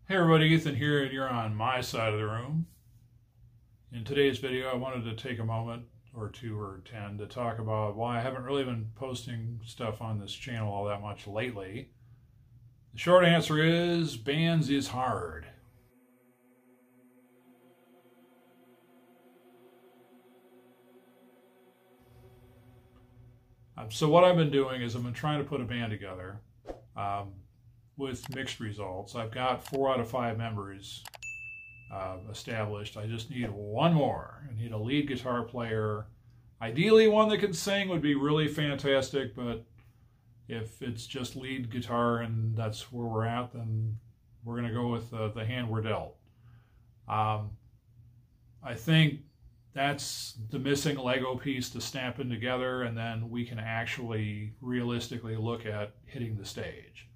Hey everybody, Ethan here, and you're on my side of the room. In today's video, I wanted to take a moment or two or 10 to talk about why I haven't really been posting stuff on this channel all that much lately. The short answer is, bands is hard. So what I've been doing is I've been trying to put a band together with mixed results. I've got 4 out of 5 members established. I just need one more. I need a lead guitar player. Ideally, one that can sing would be really fantastic, but if it's just lead guitar and that's where we're at, then we're going to go with the hand we're dealt. I think that's the missing Lego piece to snapping together, and then we can actually realistically look at hitting the stage.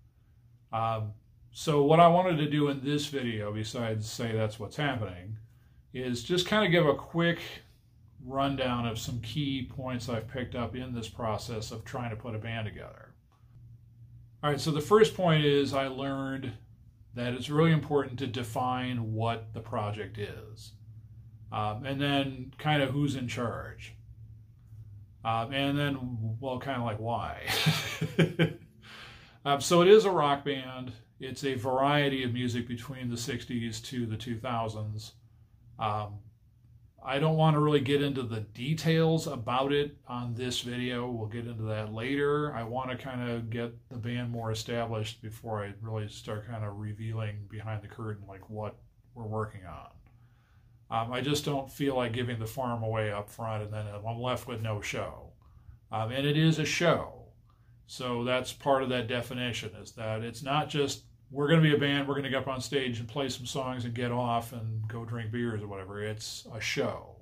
So what I wanted to do in this video, besides say that's what's happening, is just kind of give a quick rundown of some key points I've picked up in this process of trying to put a band together. All right, so the first point is I learned that it's really important to define what the project is. And then kind of who's in charge. And then, well, kind of like why. So it is a rock band. It's a variety of music between the 60s to the 2000s. I don't want to really get into the details about it on this video. We'll get into that later. I want to kind of get the band more established before I really start kind of revealing behind the curtain like what we're working on. I just don't feel like giving the farm away up front and then I'm left with no show. And it is a show. So that's part of that definition, is that it's not just, we're going to be a band, we're going to get up on stage and play some songs and get off and go drink beers or whatever. It's a show.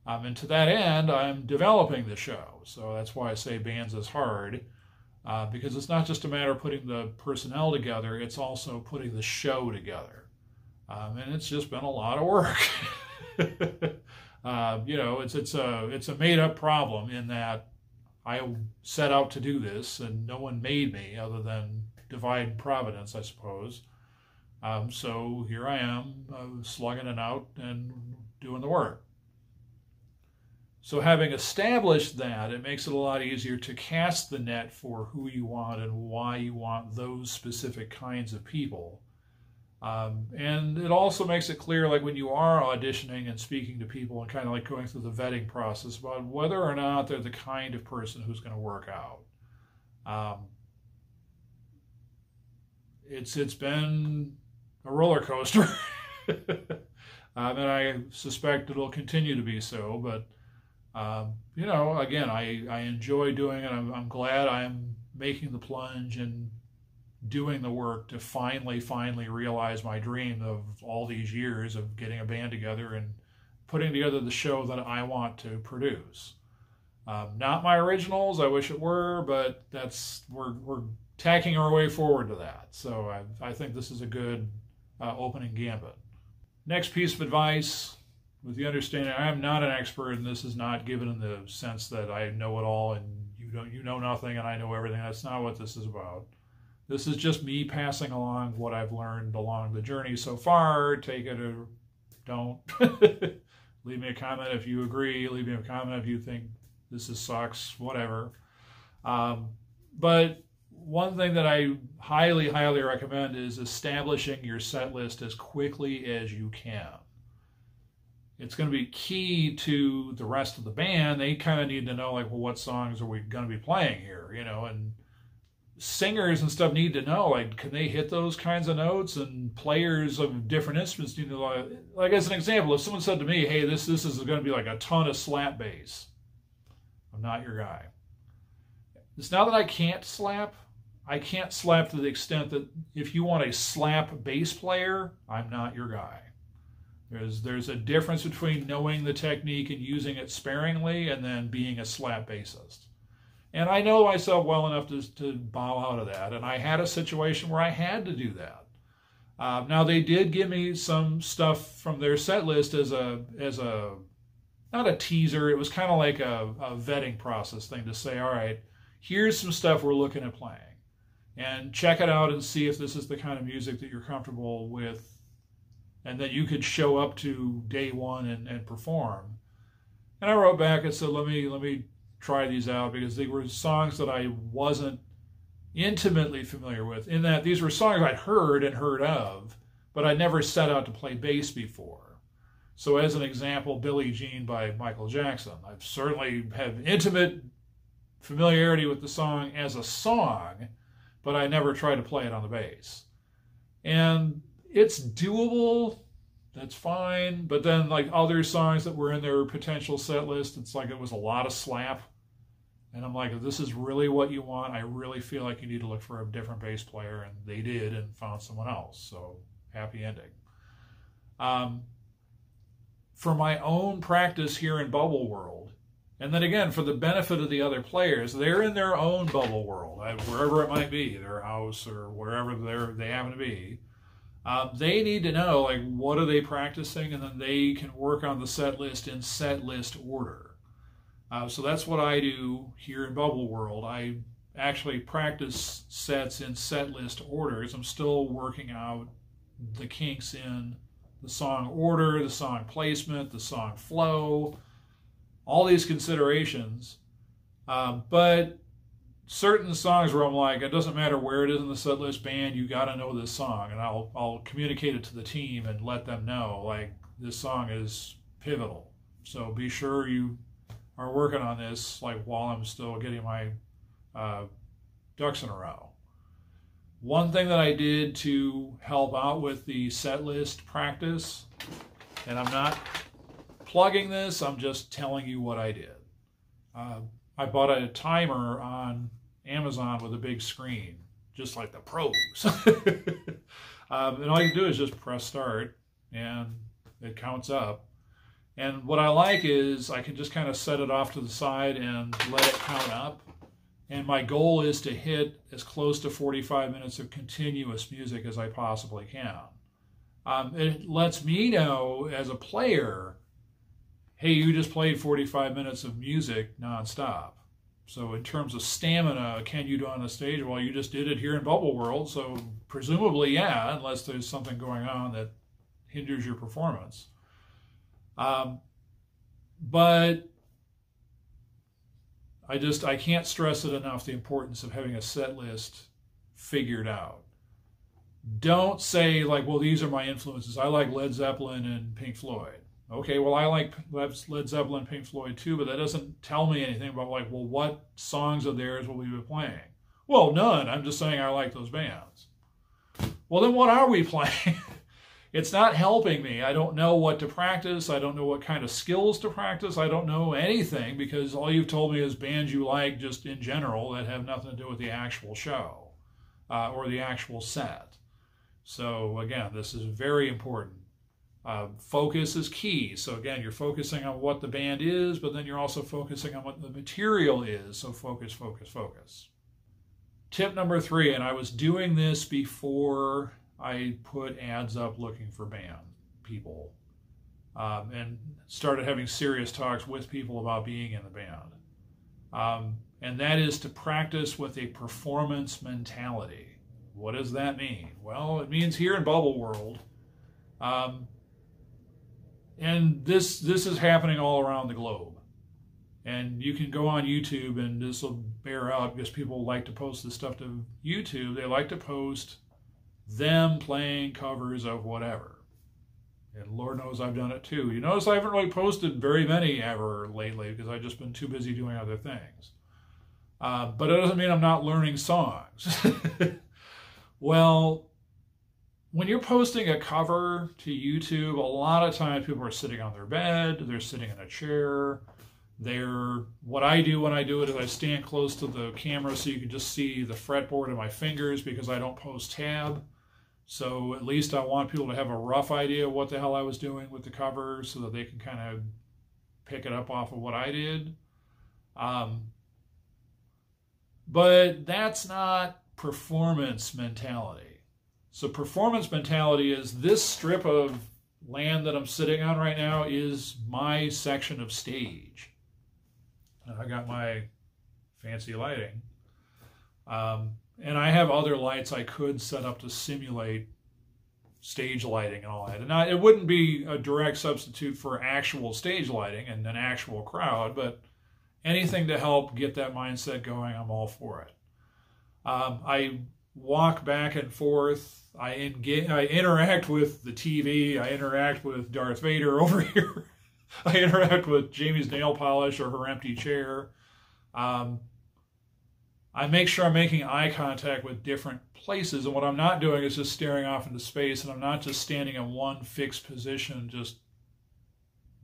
And to that end, I'm developing the show. So that's why I say bands is hard, because it's not just a matter of putting the personnel together, it's also putting the show together. And it's just been a lot of work. You know, it's a made-up problem in that I set out to do this, and no one made me other than divine providence, I suppose. So here I am, slugging it out and doing the work. So having established that, it makes it a lot easier to cast the net for who you want and why you want those specific kinds of people. And it also makes it clear, like when you are auditioning and speaking to people and kind of like going through the vetting process, about whether or not they're the kind of person who's going to work out. It's been a roller coaster, and I suspect it'll continue to be so. But you know, again, I enjoy doing it. I'm glad I'm making the plunge and doing the work to finally realize my dream of all these years of getting a band together and putting together the show that I want to produce. Not my originals, I wish it were, but we're tacking our way forward to that. So I think this is a good opening gambit. Next piece of advice, with the understanding I am not an expert, and this is not given in the sense that I know it all and you know nothing and I know everything. That's not what this is about. This is just me passing along what I've learned along the journey so far. Take it or don't. Leave me a comment if you agree. Leave me a comment if you think this sucks, whatever. But one thing that I highly recommend is establishing your set list as quickly as you can. It's going to be key to the rest of the band. They kind of need to know, like, well, what songs are we going to be playing here, you know, and singers and stuff need to know, like, can they hit those kinds of notes? And players of different instruments need to know, like as an example, if someone said to me, hey, this is going to be like a ton of slap bass, I'm not your guy. It's not that I can't slap. I can't slap to the extent that if you want a slap bass player, I'm not your guy. There's a difference between knowing the technique and using it sparingly and then being a slap bassist. And I know myself well enough to bow out of that. And I had a situation where I had to do that. Now, they did give me some stuff from their set list as a not a teaser. It was kind of like a vetting process thing to say, all right, here's some stuff we're looking at playing. and check it out and see if this is the kind of music that you're comfortable with and that you could show up to day one and perform. And I wrote back and said, let me try these out, because they were songs that I wasn't intimately familiar with, in that these were songs I'd heard and heard of, but I'd never set out to play bass before. So as an example, Billie Jean by Michael Jackson. I've certainly have intimate familiarity with the song as a song, but I never tried to play it on the bass. And it's doable, that's fine, but then like other songs that were in their potential set list, it's like it was a lot of slap. And I'm like, if this is really what you want, I really feel like you need to look for a different bass player. And they did, and found someone else. So happy ending. For my own practice here in Bubble World, and then again, for the benefit of the other players, they're in their own bubble world, wherever it might be, their house or wherever they happen to be. They need to know, like, what are they practicing, and then they can work on the set list in set list order. So that's what I do here in Bubble World. I actually practice sets in set list orders. I'm still working out the kinks in the song order, the song placement, the song flow, all these considerations. But certain songs where I'm like, it doesn't matter where it is in the set list, band, you got to know this song. And I'll communicate it to the team and let them know, like, this song is pivotal. So be sure you are working on this, like, while I'm still getting my ducks in a row. One thing that I did to help out with the set list practice, and I'm not plugging this, I'm just telling you what I did. I bought a timer on Amazon with a big screen, just like the pros. And all you do is just press start, and it counts up. And what I like is I can just kind of set it off to the side and let it count up. And my goal is to hit as close to 45 minutes of continuous music as I possibly can. It lets me know as a player, hey, you just played 45 minutes of music nonstop. So in terms of stamina, can you do on the stage? Well, you just did it here in Bubble World, so presumably, yeah, unless there's something going on that hinders your performance. But I can't stress it enough, the importance of having a set list figured out. Don't say, like, well, these are my influences. I like Led Zeppelin and Pink Floyd. Okay, well, I like Led Zeppelin and Pink Floyd too, but that doesn't tell me anything about, like, well, what songs of theirs will we be playing? Well, none. I'm just saying I like those bands. Well, then what are we playing? It's not helping me. I don't know what to practice. I don't know what kind of skills to practice. I don't know anything, because all you've told me is bands you like just in general that have nothing to do with the actual show or the actual set. So again, this is very important. Focus is key. So again, you're focusing on what the band is, but then you're also focusing on what the material is. So focus, focus, focus. Tip number 3, and I was doing this before I put ads up looking for band people and started having serious talks with people about being in the band. And that is to practice with a performance mentality. What does that mean? Well, it means here in Bubble World, and this is happening all around the globe. And you can go on YouTube, and this will bear out because people like to post this stuff to YouTube. They like to post them playing covers of whatever. And Lord knows I've done it too. You notice I haven't really posted very many ever lately because I've just been too busy doing other things. But it doesn't mean I'm not learning songs. Well, when you're posting a cover to YouTube, a lot of times people are sitting on their bed, they're sitting in a chair. What I do when I do it is I stand close to the camera so you can just see the fretboard of my fingers, because I don't post tab. So at least I want people to have a rough idea of what the hell I was doing with the cover so that they can kind of pick it up off of what I did. But that's not performance mentality. So performance mentality is, this strip of land that I'm sitting on right now is my section of stage. And I got my fancy lighting. And I have other lights I could set up to simulate stage lighting and all that. And it wouldn't be a direct substitute for actual stage lighting and an actual crowd, but anything to help get that mindset going, I'm all for it. I walk back and forth. I interact with the TV. I interact with Darth Vader over here. I interact with Jamie's nail polish or her empty chair. I make sure I'm making eye contact with different places, and what I'm not doing is just staring off into space, and I'm not just standing in one fixed position just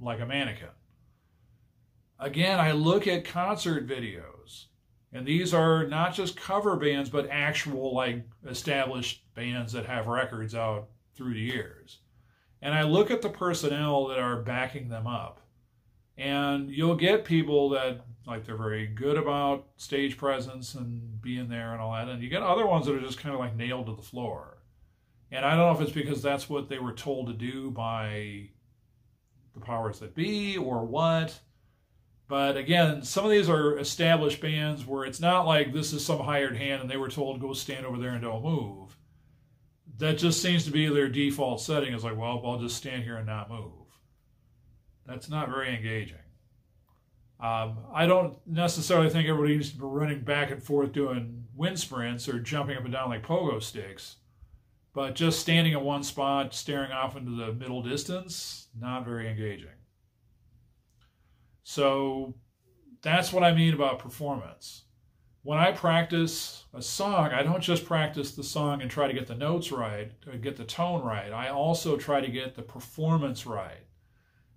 like a mannequin. Again, I look at concert videos, and these are not just cover bands, but actual like established bands that have records out through the years. And I look at the personnel that are backing them up, and you'll get people that like they're very good about stage presence and being there and all that. And you get other ones that are just kind of like nailed to the floor. And I don't know if it's because that's what they were told to do by the powers that be or what. But again, some of these are established bands where it's not like this is some hired hand and they were told to go stand over there and don't move. That just seems to be their default setting. Is like, well, I'll just stand here and not move. That's not very engaging. I don't necessarily think everybody needs to be running back and forth doing wind sprints or jumping up and down like pogo sticks, but just standing in one spot, staring off into the middle distance, not very engaging. So that's what I mean about performance. When I practice a song, I don't just practice the song and try to get the notes right, or get the tone right. I also try to get the performance right.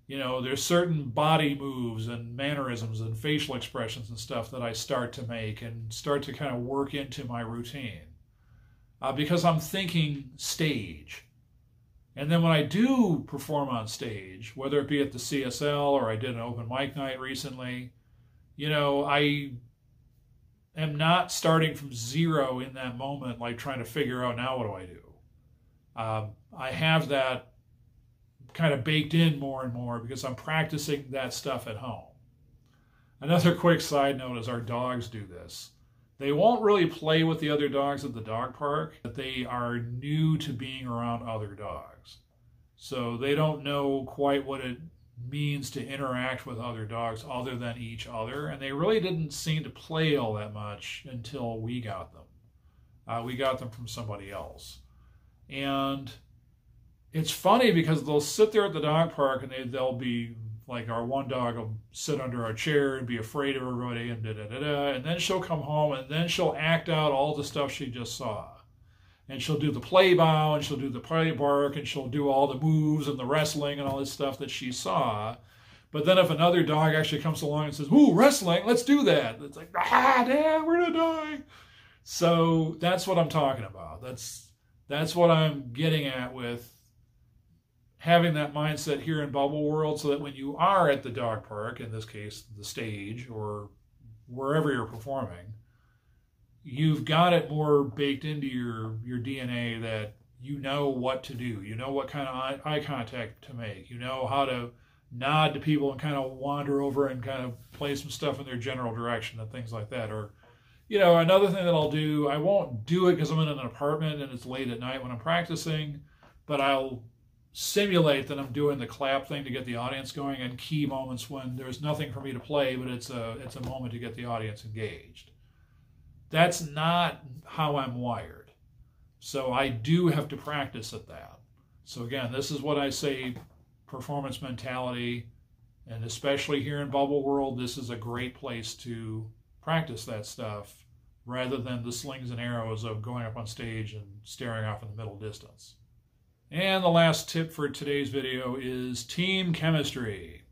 You know, there's certain body moves and mannerisms and facial expressions and stuff that I start to make and start to kind of work into my routine because I'm thinking stage. And then when I do perform on stage, whether it be at the CSL or I did an open mic night recently, you know, I am not starting from zero in that moment, like trying to figure out now what do I do. I have that kind of baked in more and more because I'm practicing that stuff at home. Another quick side note is our dogs do this. They won't really play with the other dogs at the dog park, but they are new to being around other dogs. So they don't know quite what it means to interact with other dogs other than each other, and they really didn't seem to play all that much until we got them. We got them from somebody else. And it's funny because they'll sit there at the dog park and they'll be like, our one dog will sit under our chair and be afraid of everybody and and then she'll come home and then she'll act out all the stuff she just saw. And she'll do the play bow and she'll do the play bark and she'll do all the moves and the wrestling and all this stuff that she saw. But then if another dog actually comes along and says, ooh, wrestling, let's do that. It's like, Dad, we're gonna die. So that's what I'm talking about. That's what I'm getting at with having that mindset here in Bubble World, so that when you are at the dog park, in this case, the stage, or wherever you're performing, you've got it more baked into your DNA that you know what to do. You know what kind of eye contact to make. You know how to nod to people and kind of wander over and kind of play some stuff in their general direction and things like that. Or, you know, another thing that I'll do, I won't do it because I'm in an apartment and it's late at night when I'm practicing, but I'll simulate that I'm doing the clap thing to get the audience going in key moments when there's nothing for me to play, but it's a moment to get the audience engaged. That's not how I'm wired. So I do have to practice at that. So again, this is what I say, performance mentality, and especially here in Bubble World, this is a great place to practice that stuff rather than the slings and arrows of going up on stage and staring off in the middle distance. And the last tip for today's video is team chemistry.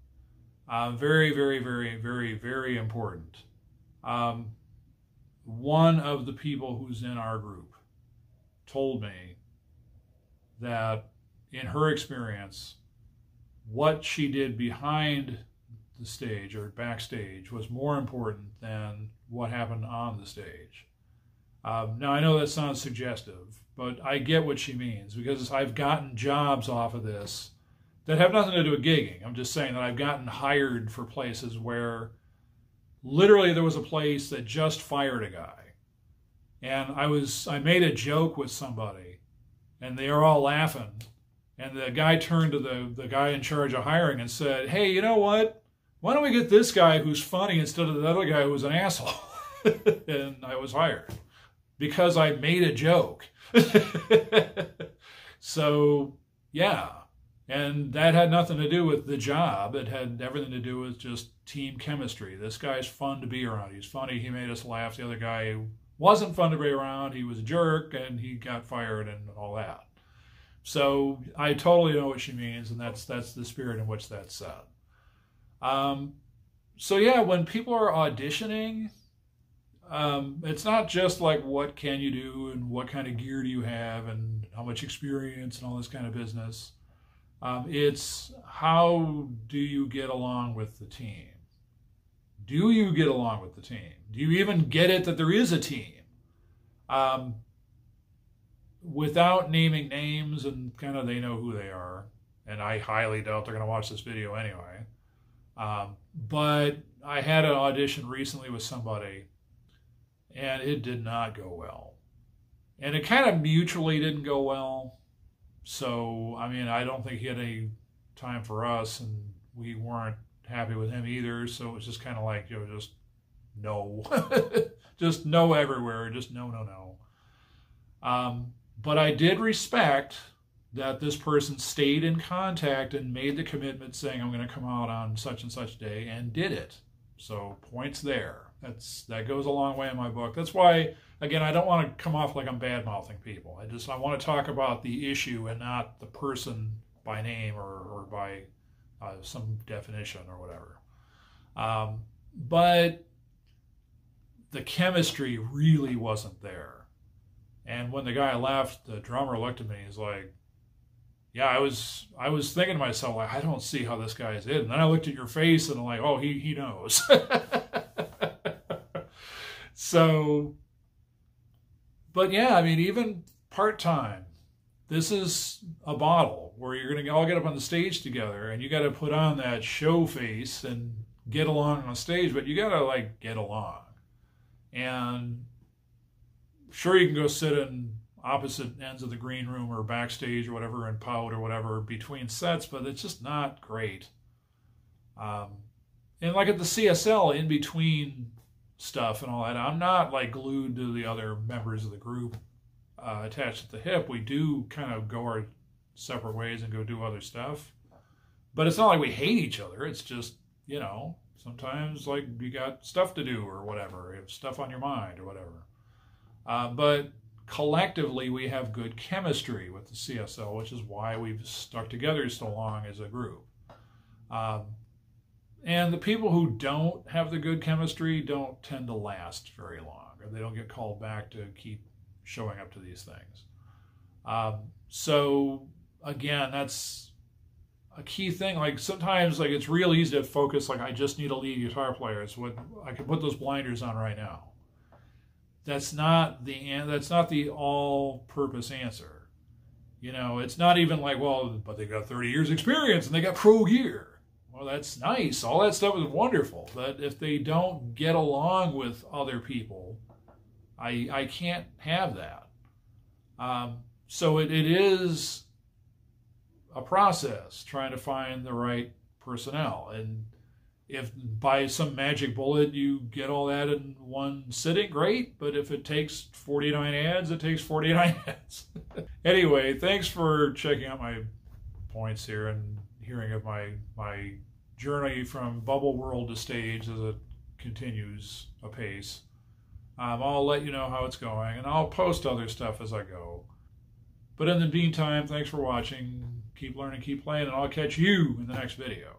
Very, very, very, very, very important. One of the people who's in our group told me that in her experience, what she did behind the stage or backstage was more important than what happened on the stage. Now, I know that sounds suggestive, but I get what she means, because I've gotten jobs off of this that have nothing to do with gigging. I'm just saying that I've gotten hired for places where literally there was a place that just fired a guy. And I made a joke with somebody, and they were all laughing. And the guy turned to the guy in charge of hiring and said, "Hey, you know what? Why don't we get this guy who's funny instead of the other guy who was an asshole?" And I was hired because I made a joke. So, yeah. And that had nothing to do with the job. It had everything to do with just team chemistry. This guy's fun to be around. He's funny. He made us laugh. The other guy wasn't fun to be around. He was a jerk, and he got fired and all that. So I totally know what she means, and that's the spirit in which that's said. So yeah, when people are auditioning, it's not just like what can you do and what kind of gear do you have and how much experience and all this kind of business. It's how do you get along with the team? Do you get along with the team? Do you even get it that there is a team? Without naming names, and kind of they know who they are, and I highly doubt they're going to watch this video anyway. But I had an audition recently with somebody, and it did not go well. And it kind of mutually didn't go well. So, I mean, I don't think he had any time for us, and we weren't happy with him either. So it was just kind of like, just no. Just no everywhere. Just no, no, no. But I did respect that this person stayed in contact and made the commitment saying, I'm going to come out on such and such day, and did it. So points there. That goes a long way in my book. That's why, again, I don't want to come off like I'm bad-mouthing people. I want to talk about the issue and not the person by name or by some definition or whatever. But the chemistry really wasn't there. And when the guy left, the drummer looked at me. He's like, "Yeah, I was thinking to myself, like, I don't see how this guy is in." And then I looked at your face, and I'm like, "Oh, he knows." So, but yeah, I mean, even part-time, this is a bottle where you're going to all get up on the stage together, and you got to put on that show face and get along on stage, but you got to like get along. And sure, you can go sit in opposite ends of the green room or backstage or whatever and pout or whatever between sets, but it's just not great. And like at the CSL, in between stuff and all that, I'm not like glued to the other members of the group attached at the hip. We do kind of go our separate ways and go do other stuff. But it's not like we hate each other. It's just, sometimes like you got stuff to do or whatever, you have stuff on your mind or whatever. But collectively, we have good chemistry with the CSL, which is why we've stuck together so long as a group. And the people who don't have the good chemistry don't tend to last very long, or they don't get called back to keep showing up to these things. So again, that's a key thing. Like sometimes, like it's real easy to focus. Like I just need a lead guitar player. It's what I could put those blinders on right now. That's not the all-purpose answer. It's not even like, well, but they got 30 years experience and they got pro gear. Well, that's nice. All that stuff is wonderful. But if they don't get along with other people, I can't have that. So it is a process trying to find the right personnel. And if by some magic bullet you get all that in one sitting, great. But if it takes 49 ads, it takes 49 ads. Anyway, thanks for checking out my points here and hearing of my journey from bubble world to stage as it continues apace. I'll let you know how it's going, and I'll post other stuff as I go. But in the meantime, thanks for watching. Keep learning, keep playing, and I'll catch you in the next video.